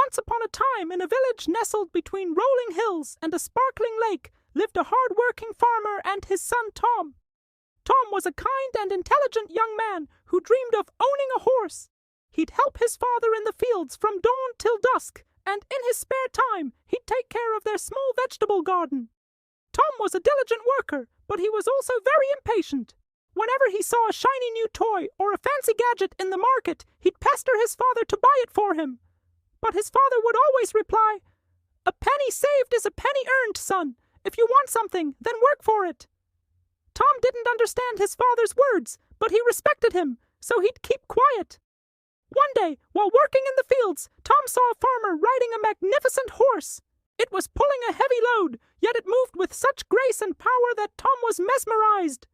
Once upon a time, in a village nestled between rolling hills and a sparkling lake, lived a hard-working farmer and his son Tom. Tom was a kind and intelligent young man who dreamed of owning a horse. He'd help his father in the fields from dawn till dusk, and in his spare time he'd take care of their small vegetable garden. Tom was a diligent worker, but he was also very impatient. Whenever he saw a shiny new toy or a fancy gadget in the market, he'd pester his father to buy it for him. But his father would always reply, "A penny saved is a penny earned, son. If you want something, then work for it." Tom didn't understand his father's words, but he respected him, so he'd keep quiet. One day, while working in the fields, Tom saw a farmer riding a magnificent horse. It was pulling a heavy load, yet it moved with such grace and power that Tom was mesmerized.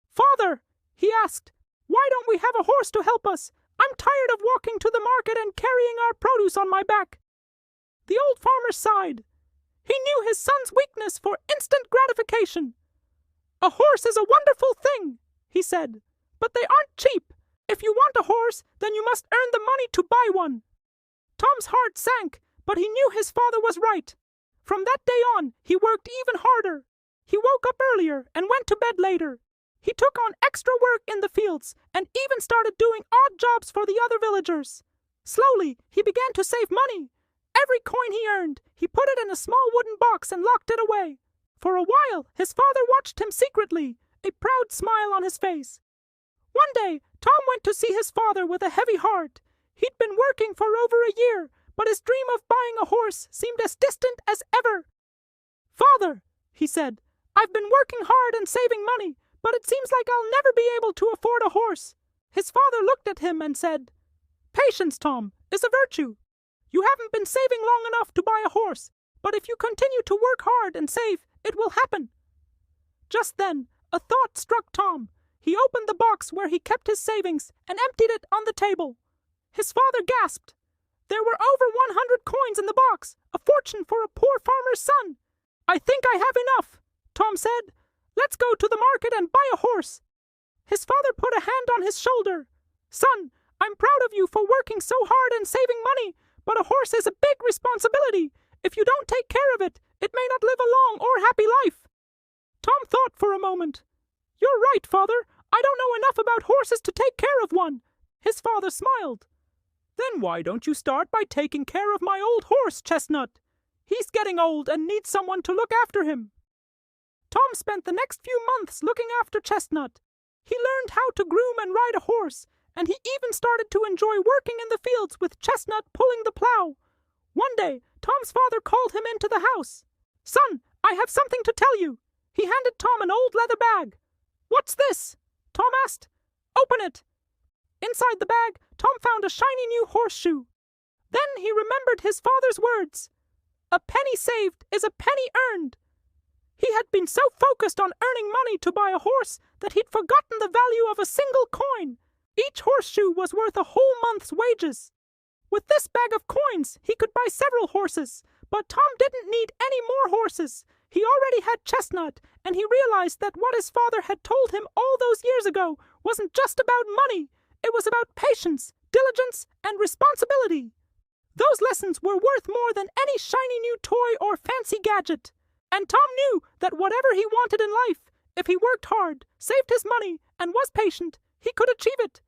"Father," he asked, "why don't we have a horse to help us? I'm tired of walking to the market and carrying our produce on my back." The old farmer sighed. He knew his son's weakness for instant gratification. "A horse is a wonderful thing," he said, "but they aren't cheap. If you want a horse, then you must earn the money to buy one." Tom's heart sank, but he knew his father was right. From that day on, he worked even harder. He woke up earlier and went to bed later. He took on extra work in the fields and even started doing odd jobs for the other villagers. Slowly, he began to save money. Every coin he earned, he put it in a small wooden box and locked it away. For a while, his father watched him secretly, a proud smile on his face. One day, Tom went to see his father with a heavy heart. He'd been working for over a year, but his dream of buying a horse seemed as distant as ever. "Father," he said, "I've been working hard and saving money, but it seems like I'll never be able to afford a horse." His father looked at him and said, "Patience, Tom, is a virtue. You haven't been saving long enough to buy a horse, but if you continue to work hard and save, it will happen." Just then, a thought struck Tom. He opened the box where he kept his savings and emptied it on the table. His father gasped. There were over 100 coins in the box, a fortune for a poor farmer's son. "I think I have enough," Tom said. "Let's go to the market and buy a horse." His father put a hand on his shoulder. "Son, I'm proud of you for working so hard and saving money, but a horse is a big responsibility. If you don't take care of it, it may not live a long or happy life." Tom thought for a moment. "You're right, father. I don't know enough about horses to take care of one." His father smiled. "Then why don't you start by taking care of my old horse, Chestnut? He's getting old and needs someone to look after him." Tom spent the next few months looking after Chestnut. He learned how to groom and ride a horse, and he even started to enjoy working in the fields with Chestnut pulling the plow. One day, Tom's father called him into the house. "Son, I have something to tell you." He handed Tom an old leather bag. "What's this?" Tom asked. "Open it." Inside the bag, Tom found a shiny new horseshoe. Then he remembered his father's words. "A penny saved is a penny earned." He had been so focused on earning money to buy a horse that he'd forgotten the value of a single coin. Each horseshoe was worth a whole month's wages. With this bag of coins, he could buy several horses, but Tom didn't need any more horses. He already had Chestnut, and he realized that what his father had told him all those years ago wasn't just about money. It was about patience, diligence, and responsibility. Those lessons were worth more than any shiny new toy or fancy gadget. And Tom knew that whatever he wanted in life, if he worked hard, saved his money, and was patient, he could achieve it.